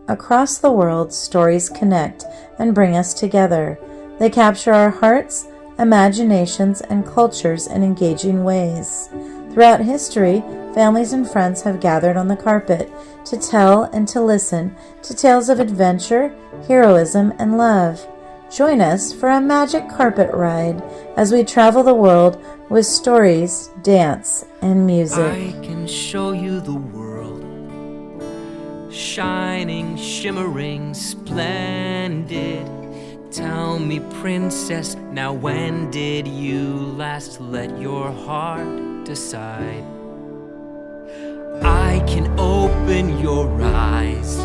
Across the world, stories connect and bring us together. They capture our hearts, imaginations, and cultures in engaging ways. Throughout history, families and friends have gathered on the carpet to tell and to listen to tales of adventure, heroism, and love. Join us for a magic carpet ride as we travel the world with stories, dance, and music. I can show you the world, shining, shimmering, splendid. Tell me, princess, now when did you last let your heart decide? I can open your eyes,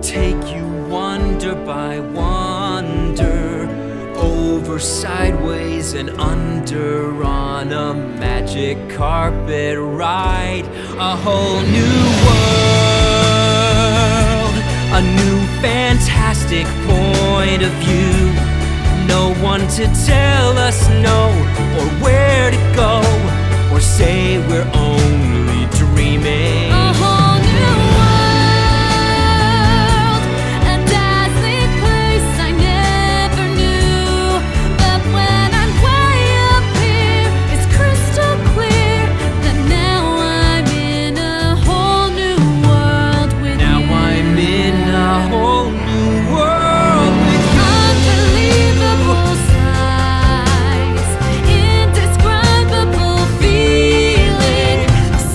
take you wonder by wonder, over, sideways, and under on a magic carpet ride. A whole new world, a new fantastic point of view. No one to tell us no, or where to go, or say we're only dreaming. A whole new world, a dazzling place I never knew. But when I'm way up here, it's crystal clear that now I'm in a whole new world with you. Now I'm in a whole new world with you. Unbelievable sights, indescribable feeling,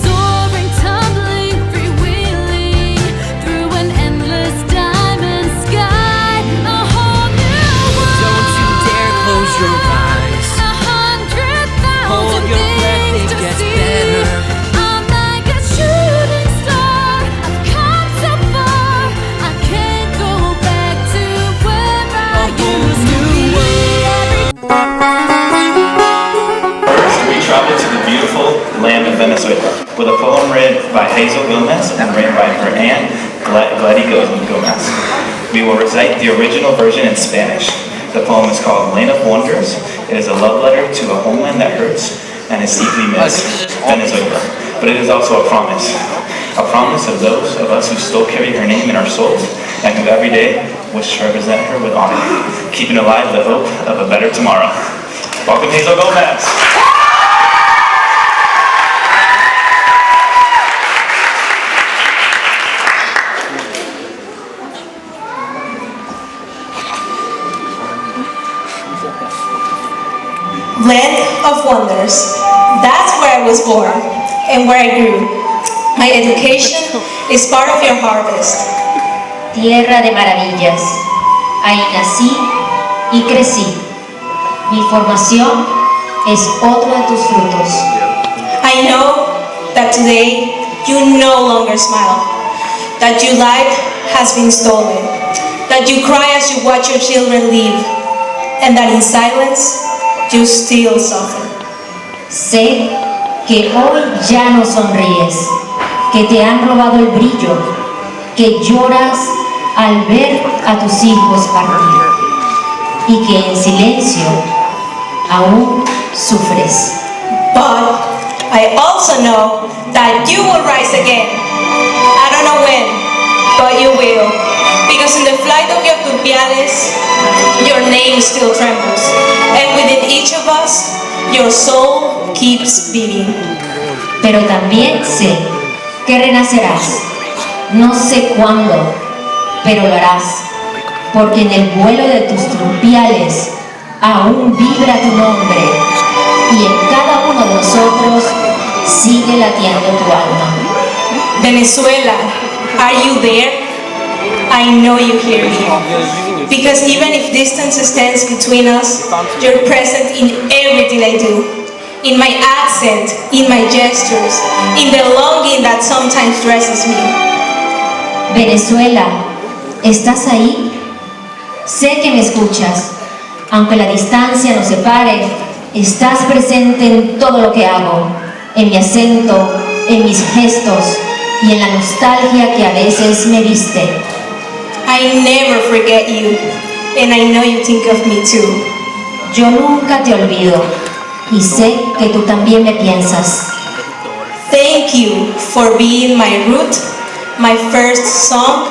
soaring, tumbling, freewheeling through an endless diamond sky. A whole new world. Don't you dare close your eyes. 100,000 Hold your breath, things it to gets see. better. I'm like a shooting star. I've come so far. I can't go back to where I used to be. First, we travel to the beautiful land of Venezuela with a poem read by Hazel Gomez and read by her aunt, Gladys Gomez. We will recite the original version in Spanish. The poem is called Land of Wonders. It is a love letter to a homeland that hurts and is deeply missed, Venezuela. But it is also a promise of those of us who still carry her name in our souls and who every day wish to represent her with honor, keeping alive the hope of a better tomorrow. Welcome, Hazel Gomez. Land of Wonders. That's where I was born and where I grew. My education is part of your harvest. Tierra de maravillas, ahí nací y crecí. Mi formación es otro de tus frutos. I know that today you no longer smile, that your life has been stolen, that you cry as you watch your children leave, and that in silence you still suffer. Sé que hoy ya no sonríes, que te han robado el brillo, que lloras al ver a tus hijos partir y que en silencio aún sufres. But I also know that you will rise again. I don't know when, but you will. Because in the flight of your turpiales, your name still trembles. And within each of us, your soul keeps beating. Pero también sé que renacerás. No sé cuándo, pero lo harás. Porque en el vuelo de tus turpiales aún vibra tu nombre. Y en cada uno de nosotros sigue latiendo tu alma. Venezuela, are you there? I know you hear me. Because even if distance stands between us, you're present in everything I do. In my accent, in my gestures, in the longing that sometimes dresses me. Venezuela, ¿estás ahí? Sé que me escuchas. Aunque la distancia nos separe, estás presente en todo lo que hago, en mi acento, en mis gestos y en la nostalgia que a veces me viste. I never forget you, and I know you think of me too. Yo nunca te olvido y sé que tú también me piensas. Thank you for being my root, my first song,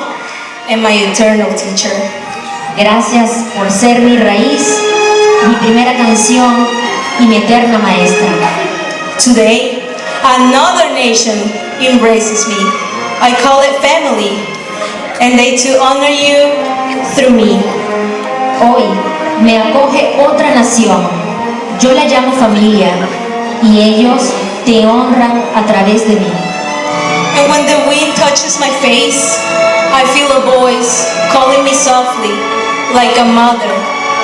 and my eternal teacher. Gracias por ser mi raíz, mi primera canción y mi eterna maestra. Today, another nation embraces me. I call it family, and they too honor you through me. Hoy me acoge otra nación, yo la llamo familia, y ellos te honran a través de mí. And when the wind touches my face, I feel a voice calling me softly, like a mother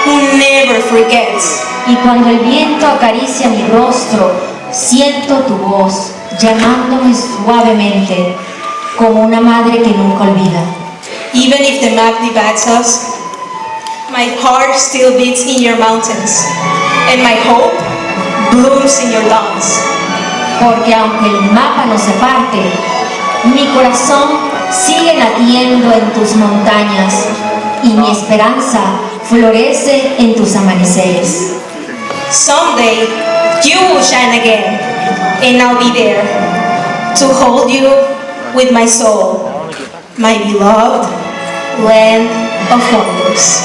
who never forgets. Y cuando el viento acaricia mi rostro, siento tu voz llamándome suavemente, como una madre que nunca olvida. Even if the map divides us, my heart still beats in your mountains, and my hope blooms in your dawns. Porque aunque el mapa nos separte, mi corazón sigue latiendo en tus montañas y mi esperanza florece en tus amaneceres. Someday, you will shine again, and I'll be there to hold you with my soul, my beloved land of wonders.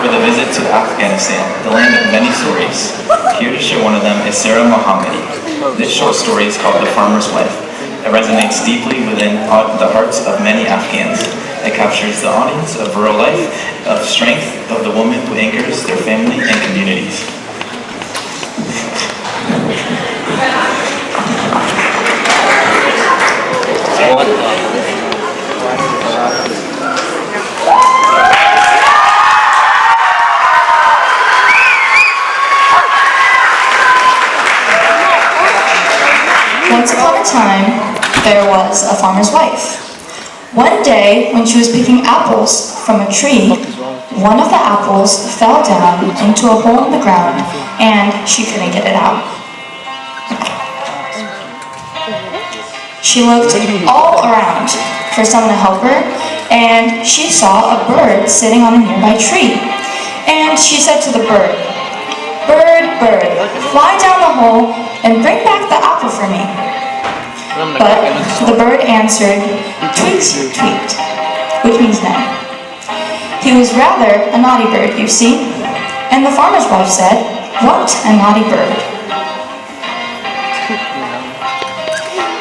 With a visit to Afghanistan, the land of many stories. Here to share one of them is Sarah Mohammadi. This short story is called The Farmer's Wife. It resonates deeply within the hearts of many Afghans. It captures the audience of rural life, of strength of the woman who anchors their family and communities. Once upon a time, there was a farmer's wife. One day, when she was picking apples from a tree, one of the apples fell down into a hole in the ground, and she couldn't get it out. She looked all around for someone to help her, and she saw a bird sitting on a nearby tree. And she said to the bird, "Bird, bird, fly down the hole and bring back the apple for me." But the bird answered, "Tweet, tweet," which means no. He was rather a naughty bird, you see. And the farmer's wife said, "What a naughty bird."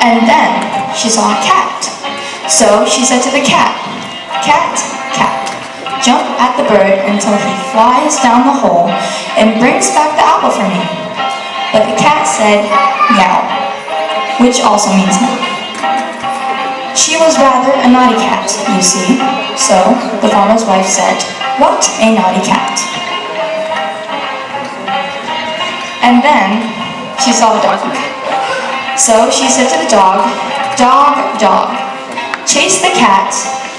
And then she saw a cat. So she said to the cat, "Cat, cat, jump at the bird until he flies down the hole and brings back the apple for me." But the cat said, "Meow," which also means no. She was rather a naughty cat, you see. So the farmer's wife said, "What a naughty cat." And then she saw a dog. So she said to the dog, "Dog, dog, chase the cat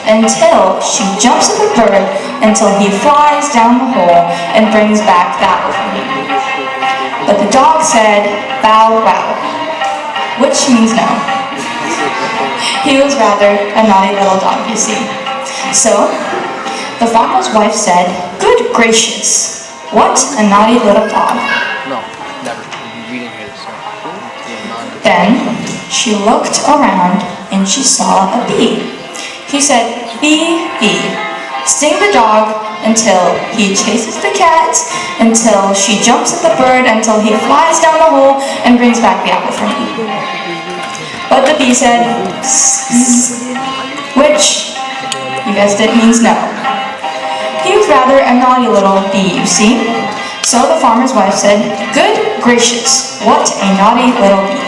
until she jumps at the bird until he flies down the hole and brings back the apple for me." But the dog said, "Bow, wow," which means no. He was rather a naughty little dog, you see. So the farmer's wife said, "Good gracious, what a naughty little dog." No, never. We didn't hear this song. Then she looked around and she saw a bee. He said, "Bee, bee, sting the dog until he chases the cat, until she jumps at the bird, until he flies down the hole and brings back the apple for me." But the bee said, "Zzz, zzz," which, you guessed it, means no. He was rather a naughty little bee, you see. So the farmer's wife said, "Good gracious, what a naughty little bee."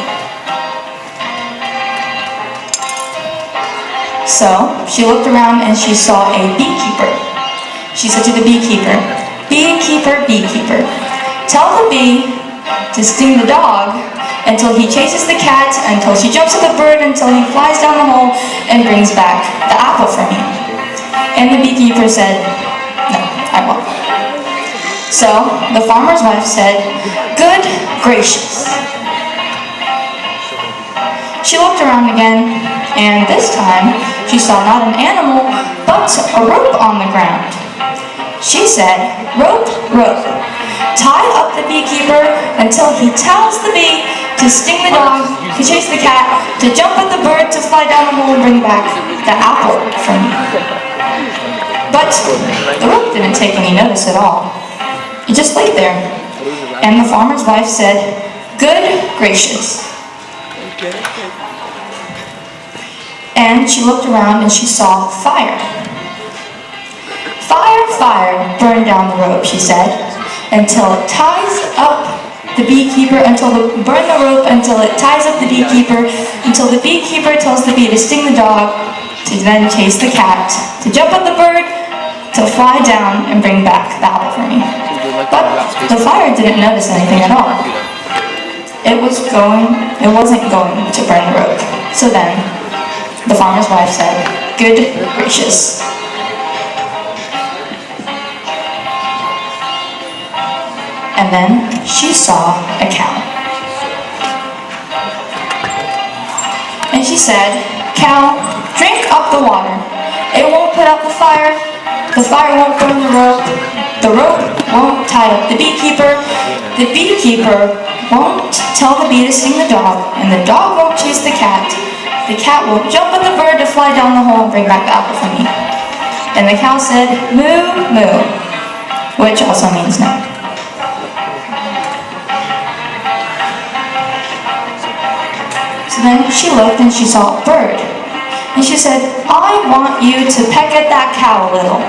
So she looked around and she saw a beekeeper. She said to the beekeeper, "Beekeeper, beekeeper, tell the bee to sting the dog until he chases the cat, until she jumps at the bird, until he flies down the hole and brings back the apple for me." And the beekeeper said, "No, I won't." So the farmer's wife said, "Good gracious." She looked around again, and this time she saw not an animal, but a rope on the ground. She said, "Rope, rope, tie up the beekeeper until he tells the bee to sting the dog, to chase the cat, to jump at the bird, to fly down the hole and bring back the apple for me." But the rope didn't take any notice at all. It just laid there. And the farmer's wife said, "Good gracious." And she looked around and she saw fire. "Fire, fire, burn down the rope," she said, "until it ties up the beekeeper, burn the rope until it ties up the beekeeper, until the beekeeper tells the bee to sting the dog, to then chase the cat, to jump at the bird, to fly down and bring back the apple for me." But the fire didn't notice anything at all. It wasn't going to burn the rope. So then, the farmer's wife said, "Good gracious." And then she saw a cow. And she said, "Cow, drink up the water. It won't put out the fire won't burn the rope won't tie up the beekeeper won't tell the bee to sting the dog, and the dog won't chase the cat won't jump at the bird to fly down the hole and bring back the apple for me." And the cow said, "Moo, moo," which also means no. So then she looked and she saw a bird. And she said, "I want you to peck at that cow a little."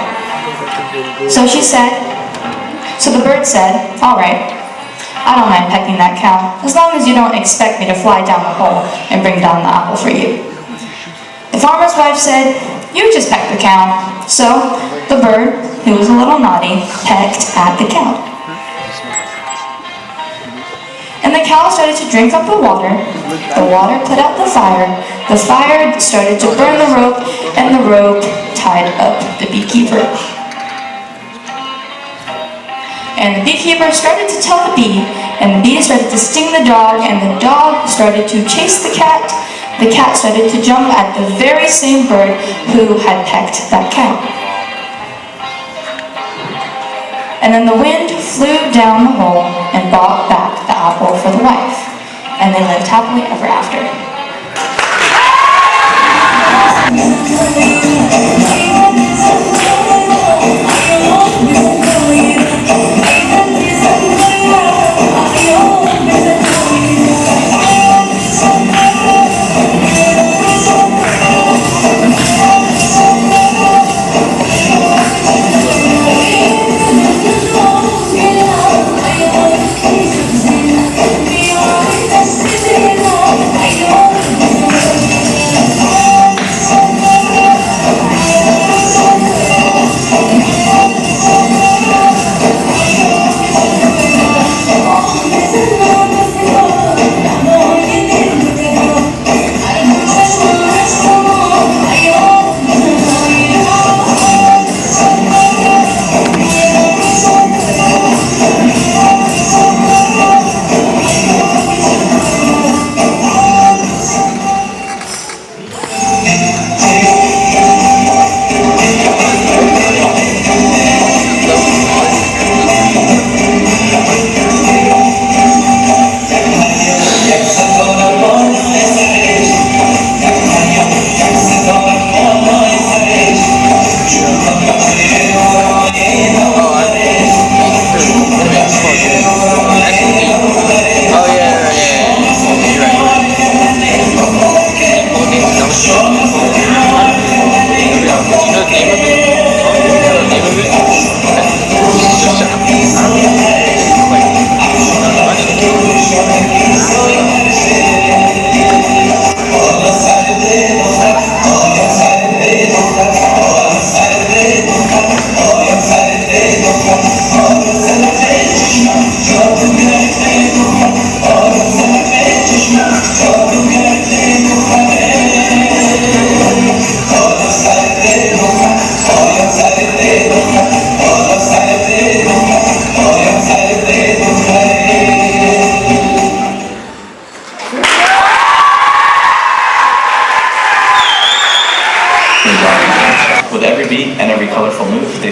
So the bird said, "All right, I don't mind pecking that cow, as long as you don't expect me to fly down the hole and bring down the apple for you." The farmer's wife said, "You just peck the cow." So the bird, who was a little naughty, pecked at the cow. And the cow started to drink up the water put out the fire started to burn the rope, and the rope tied up the beekeeper. And the beekeeper started to tell the bee, and the bee started to sting the dog, and the dog started to chase the cat. The cat started to jump at the very same bird who had pecked that cow. And then the wind flew down the hole and brought back the apple for the wife. And they lived happily ever after.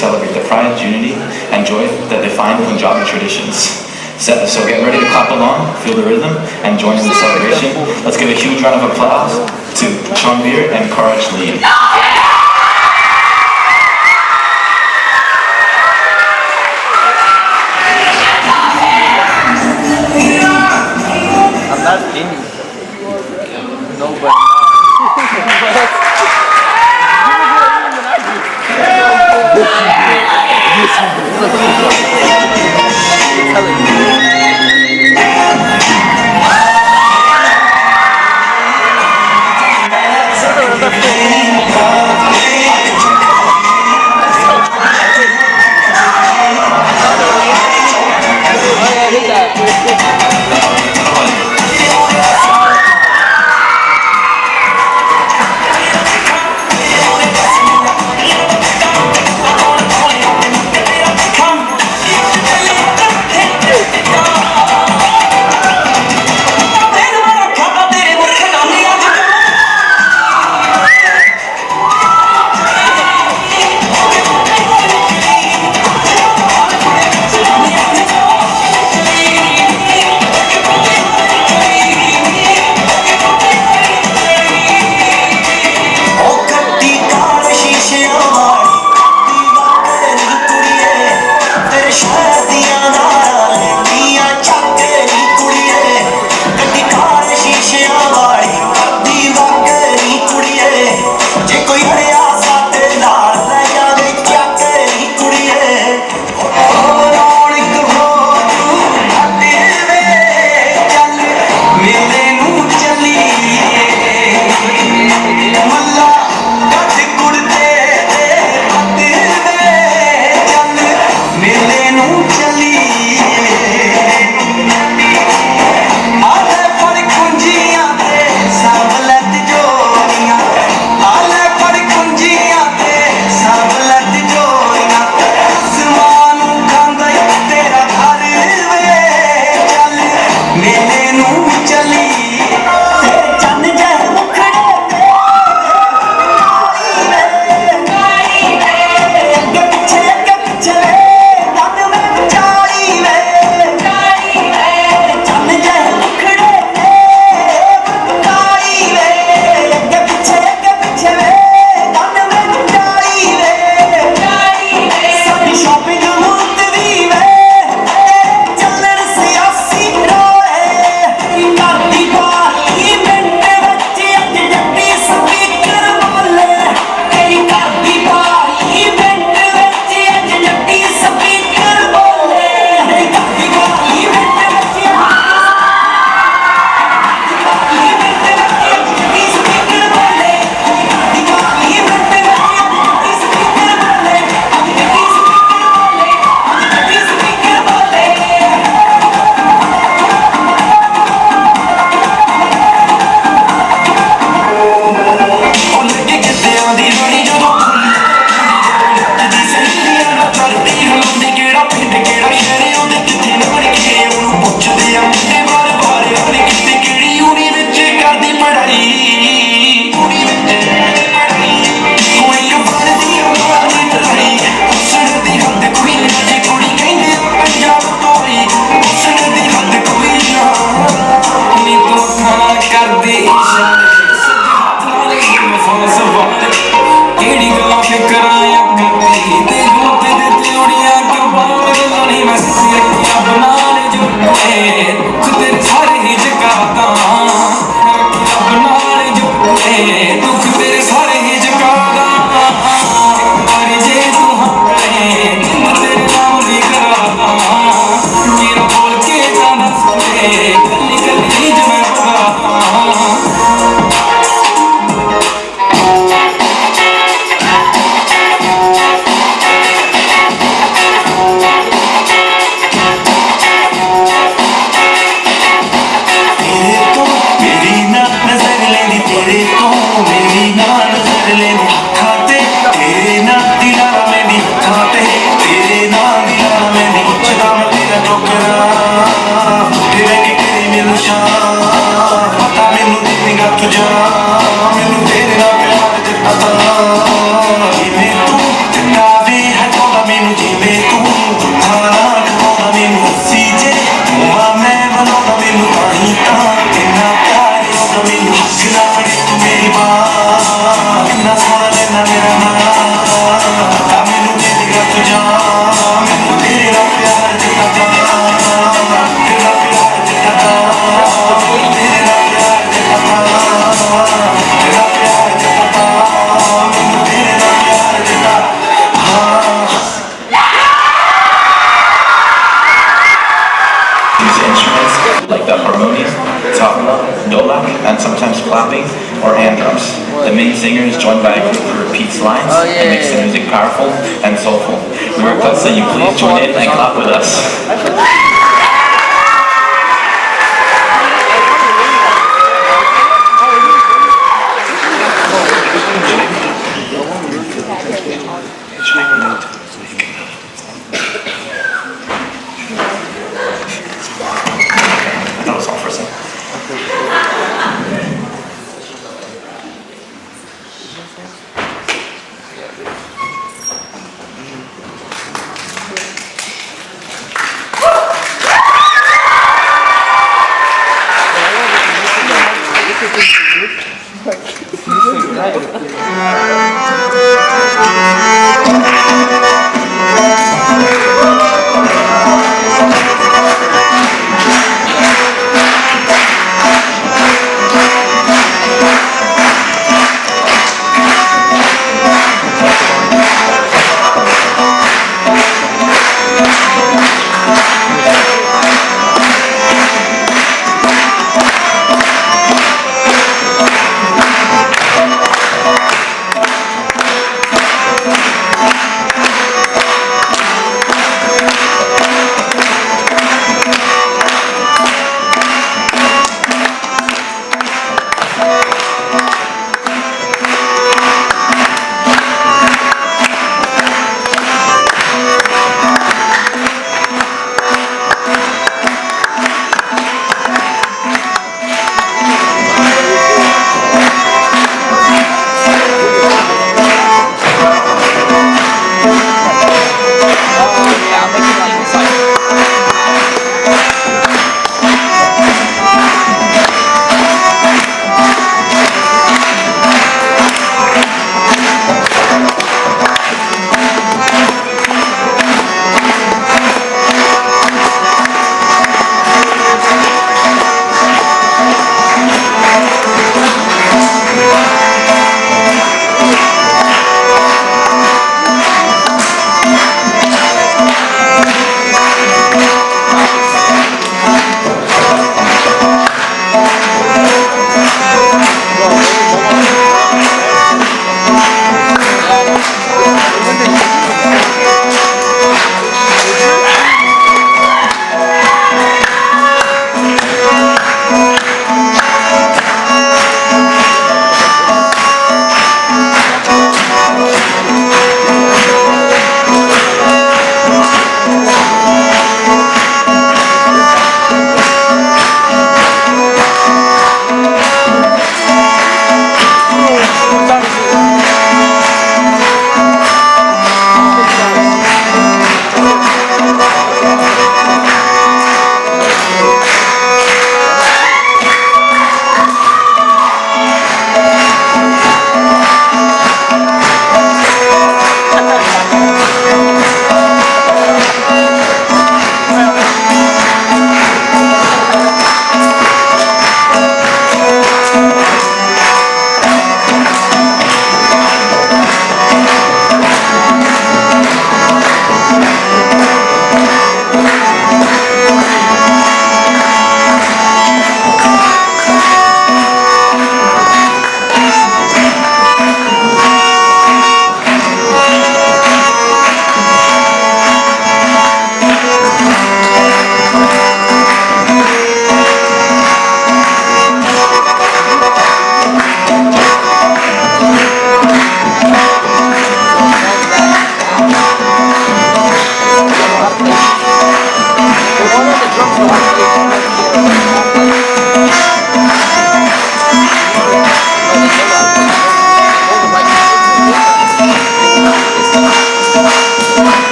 celebrate the pride, unity, and joy that define Punjabi traditions. So get ready to clap along, feel the rhythm, and join in the celebration. Let's give a huge round of applause to Chanveer and Karaj Lee. I'm not in you. No, but ਮੈਨੂੰ ਤੇਰੇ ਨਾਲ ਪਿਆਰ ਜਤਾਤਾ ਜਿਵੇਂ ਤੂੰ ਚੰਗਾ ਵੀ ਹੈ dolak and sometimes clapping or hand drums. The main singer is joined by a group who repeats lines and makes the music powerful and soulful. We request that you please join in and clap with us. That was all for a second.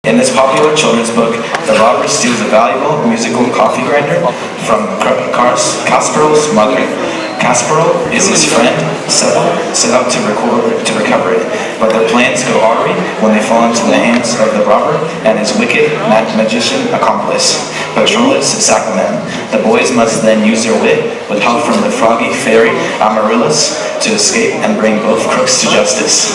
In this popular children's book, the robber steals a valuable musical coffee grinder from Kaspar's mother. Kaspar is his friend, set out to recover it, but their plans go awry when they fall into the hands of the robber and his wicked magician accomplice, Petrolus Sacchaman. The boys must then use their wit, with help from the froggy fairy Amaryllis, to escape and bring both crooks to justice.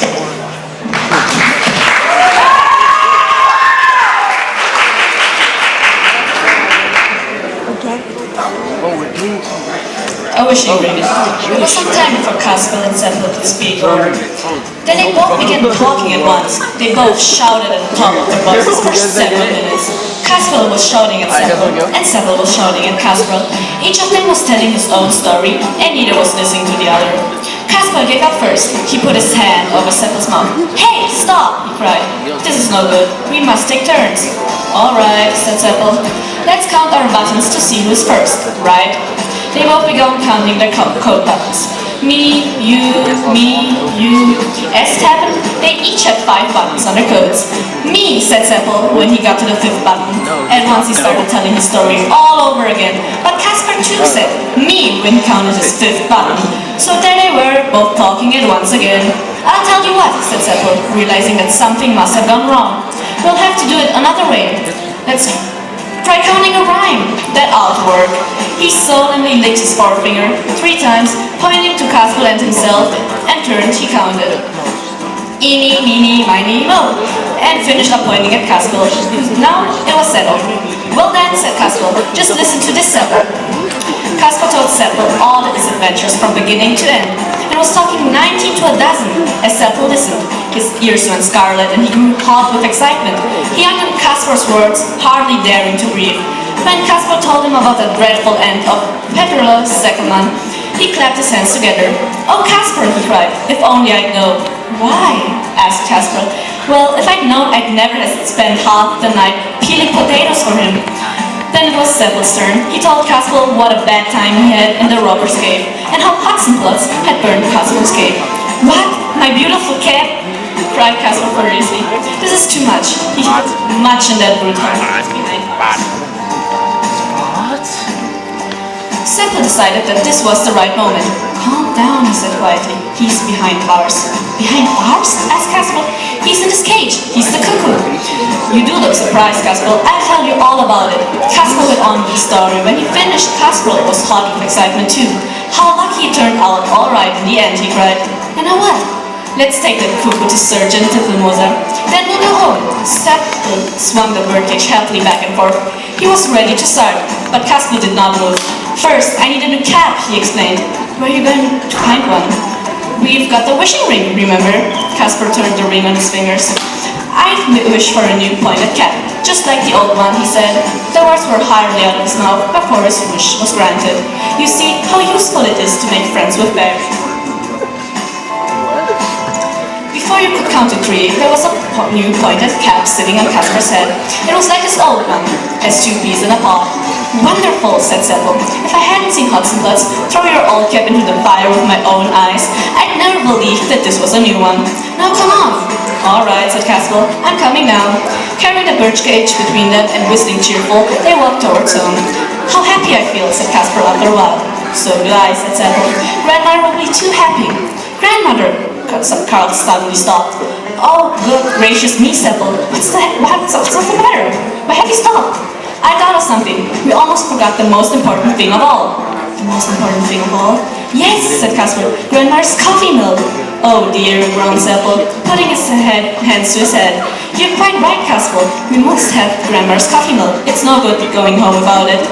A wishing ring. It was some time before Kaspar and Sepal could speak. Then they both began talking at once. They both shouted at the top of their voices for several minutes. Kaspar was shouting at Sepal, and Sepal was shouting at Kaspar. Each of them was telling his own story, and neither was listening to the other. Kaspar gave up first. He put his hand over Sepal's mouth. "Hey, stop!" he cried. "This is no good. We must take turns." "All right," said Sepal. "Let's count our buttons to see who's first, right?" They both began counting their coat buttons. Me, you, you. As it happened, they each had 5 buttons on their coats. "Me," said Sepal when he got to the 5th button. At once he started telling his story all over again. But Kaspar too said "me" when he counted his 5th button. So there they were, both talking at once again. "I'll tell you what," said Sepal, realizing that something must have gone wrong. "We'll have to do it another way. Let's try counting a rhyme. That ought to work." He solemnly licked his forefinger 3 times, pointing to Kaspar and himself, and turned he counted. "Eeny, meeny, miny, mo," and finished up pointing at Kaspar. Now it was settled. "Well then," said Kaspar, "just listen to this Sepal." Kaspar told Sepal all his adventures from beginning to end, and was talking 90 to a dozen as Sepal listened. His ears went scarlet and he grew hot with excitement. He hung on Kaspar's words, hardly daring to breathe. When Kaspar told him about the dreadful end of Petrolus Sacchaman, he clapped his hands together. "Oh, Kaspar," he cried, "if only I'd known." "Why?" asked Kaspar. "Well, if I'd known, I'd never have spent half the night peeling potatoes for him." Then it was Sepal's turn. He told Kaspar what a bad time he had in the robber's cave, and how Hotzenplotz had burned Kaspar's cave. "What? My beautiful cap?" cried Kaspar furiously. "This is too much. He put much in that brute behind bars." Sepal decided that this was the right moment. "Calm down," he said quietly. "He's behind bars." "Behind bars?" asked Kaspar. "He's in his cage. He's the cuckoo." "You do look surprised, Kaspar. I'll tell you all about it." Kaspar went on with the story. When he finished, Kaspar was hot with excitement too. How lucky it turned out all right in the end, he cried. "And now what?" "Let's take the cuckoo to Surgeon Titlemoser. Then we'll go home." Sepal swung the birdcage happily back and forth. He was ready to start, but Kaspar did not move. "First, I need a new cap," he explained. "Where are you going to find one?" "We've got the wishing ring, remember?" Kaspar turned the ring on his fingers. "I'd wish for a new pointed cap, just like the old one," he said. The words were hardly out of his mouth before his wish was granted. You see how useful it is to make friends with bears. Before you could count to 3, there was a new pointed cap sitting on Kaspar's head. It was like his old one, as 2 peas in a pod. "Wonderful," said Sepal. "If I hadn't seen Hotzenplotz throw your old cap into the fire with my own eyes, I'd never believed that this was a new one. Now come on." "All right," said Kaspar. "I'm coming now." Carrying the birch cage between them and whistling cheerful, they walked towards home. "How happy I feel," said Kaspar after a while. "So do I," said Sepal. "Grandmother will be too happy." "Grandmother!" Carl suddenly stopped. "Oh, good gracious me, Sepal. What's the matter? Why have you stopped?" "I thought of something. We almost forgot the most important thing of all." "The most important thing of all?" "Yes," said Kaspar. "Grandmother's coffee milk." "Oh dear," groaned Sepal, putting his hands to his head. "You're quite right, Kaspar. We must have Grandmother's coffee milk. It's no good going home without it."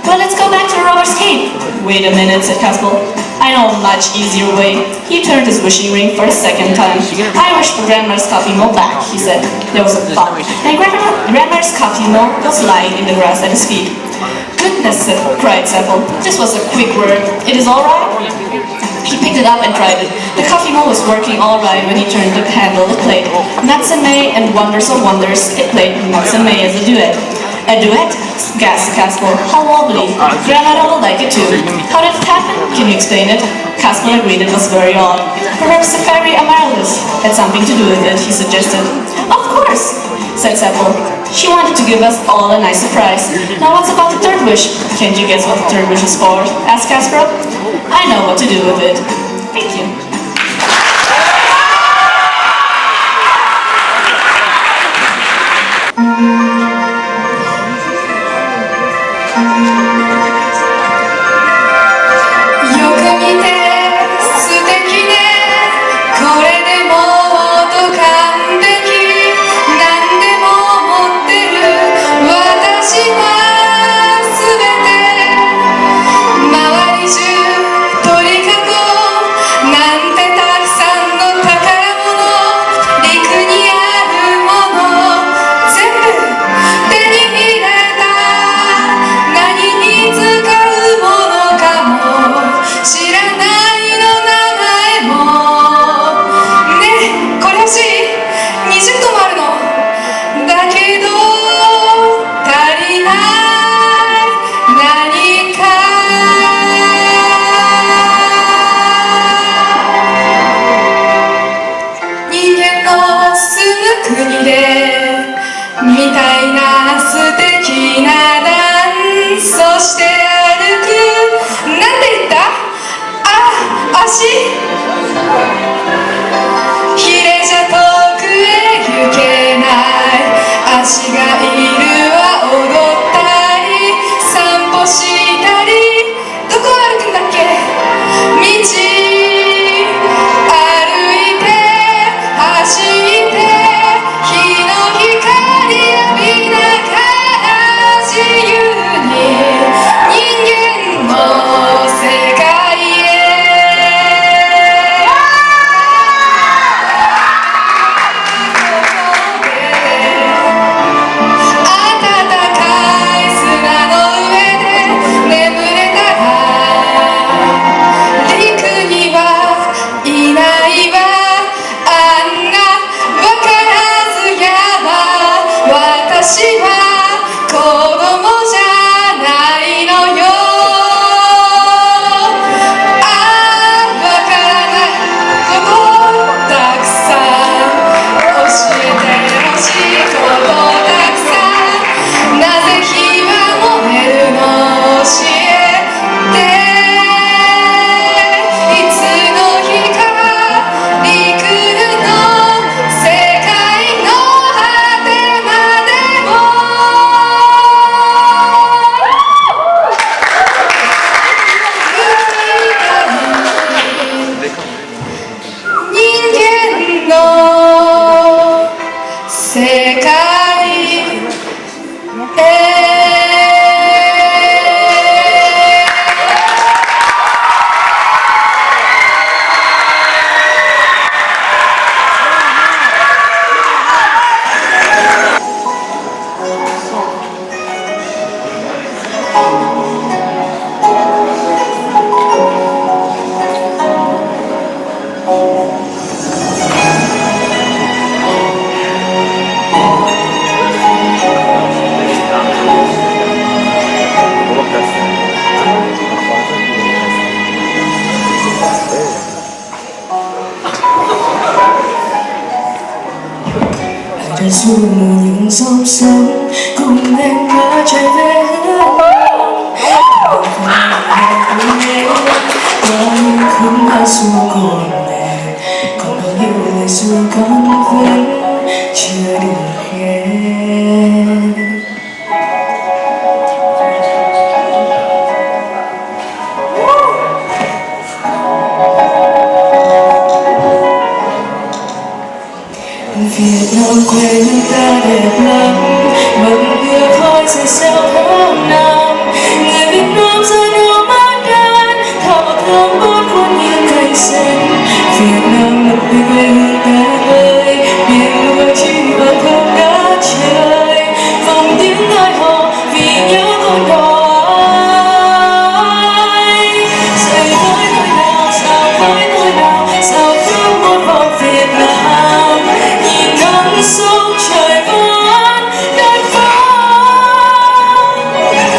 "Well, let's go back to the robber's cave." "Wait a minute," said Kaspar. "I know a much easier way." He turned his wishing ring for the 2nd time. "I wish for Grandmother's coffee milk back," he said. There was a thud, and Grandmother's coffee milk was lying in the grass at his feet. "Goodness," cried Sepal. "This was a quick word. It is all right?" He picked it up and tried it. The coffee mill was working all right when he turned the handle. It played Nuts and May and Wonders of Wonders. It played Nuts and May as a duet. "A duet?" gasped Kaspar. "How lovely. Grandmother will like it too. How did it happen? Can you explain it?" Kaspar agreed it was very odd. "Perhaps the fairy Amaryllis had something to do with it," he suggested. Of course, said Sepple. She wanted to give us all a nice surprise. Now what's about the third wish? Can't you guess what the third wish is for? Asked Casper. I know what to do with it. Thank you. dù những dòng sông cùng em đã chạy về hướng đông và em có những không đã xuống còn mẹ còn bao nhiêu lời dù con vẫn chưa được hết. Việt Nam quê hương ta đẹp lắm, mộng ước khói sẽ sao tháng năm. Người Việt Nam ra đâu mát đan, thảo thương bốn khuôn những cành xanh. Việt Nam một quê hương ta ơi, biển núi chim và không đá trời. Vòng tiếng gọi họ vì nhớ con đói. Dậy với tôi nào, sao với tôi nào, sao thương một vòng Việt Nam. Nhìn nắng sông trời vẫn đất vắng.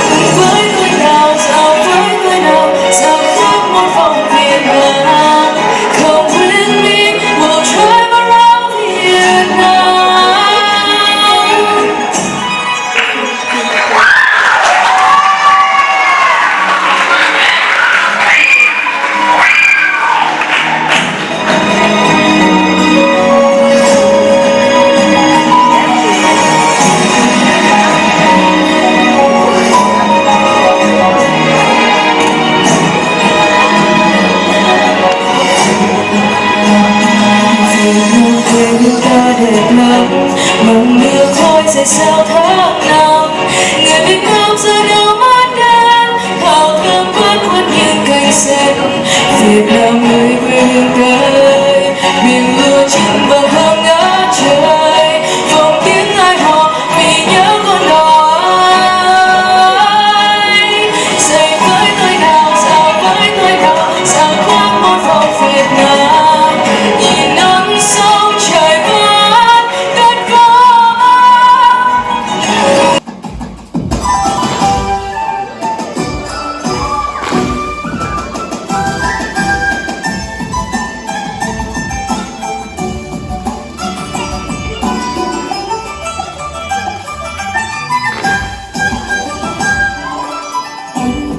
Cùng với tôi nào, sao với tôi nào, sao khắp một vòng Việt Nam. Come with me, we'll drive around sao tháng năm. Người Việt Nam giờ đâu mắt đến thao thức vẫn khuất những cánh sen. Việt Nam ơi quê hương đời, biển lúa chín vàng thơm ngát trời, vòng tiếng ai hò vì nhớ con đò ấy. Dậy với tôi nào, sao với tôi nào, sao khoác một vòng Việt Nam, nhìn nắng sông trời vẫn đất vang.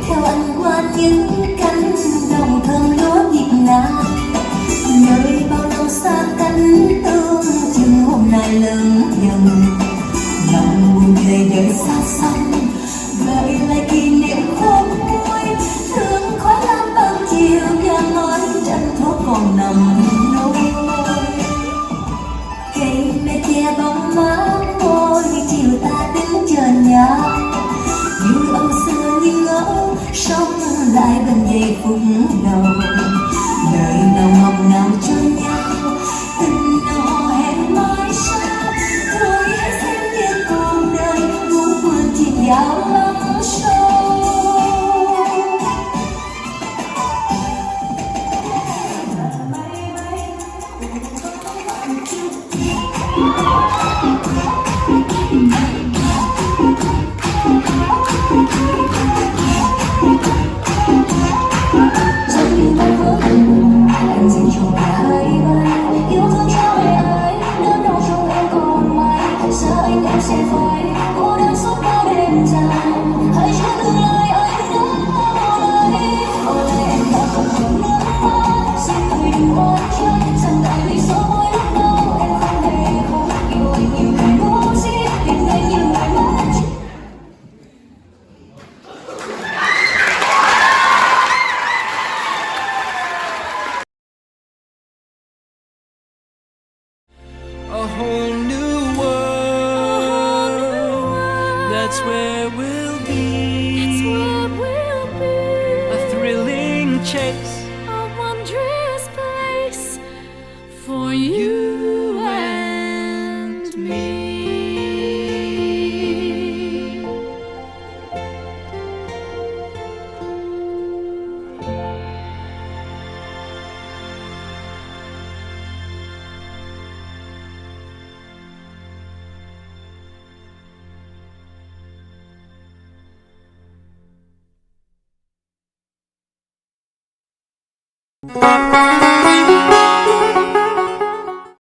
Theo anh qua những cánh đồng thơm lúa Việt Nam, nơi bao năm xa cách tương chừng hôm nay lớn dần. Lòng buồn về đời xa xăm, gợi lại kỷ niệm khôn nguôi, thương khói lam bao chiều và nói tranh thuốc còn nằm nôi. Cây mẹ che bóng má môi, chiều ta đứng chờ nhau, như ông xưa nghiêng ngỡ sống lại bên giây phút đầu. Đời nào ngọt ngào cho nhau, tình nào hẹn mai sau, thôi hãy xem như cuộc đời muốn vươn chìm vào lòng sâu. Anh xin cho cả hai bay, yêu thương cho hai ai, đớn đau trong em còn mãi. Giờ anh em sẽ phải cô đơn suốt bao đêm dài, hãy cho tương lai anh đứng ở đây. Ôi em đã không còn nước mắt, xin người đừng oán trách rằng tại vì số mỗi lúc đâu em không hề không yêu anh nhiều người ngu si, tình anh như người mất. A whole new world, that's where we'll be. A thrilling chase, A wondrous place for you and me. Thank you.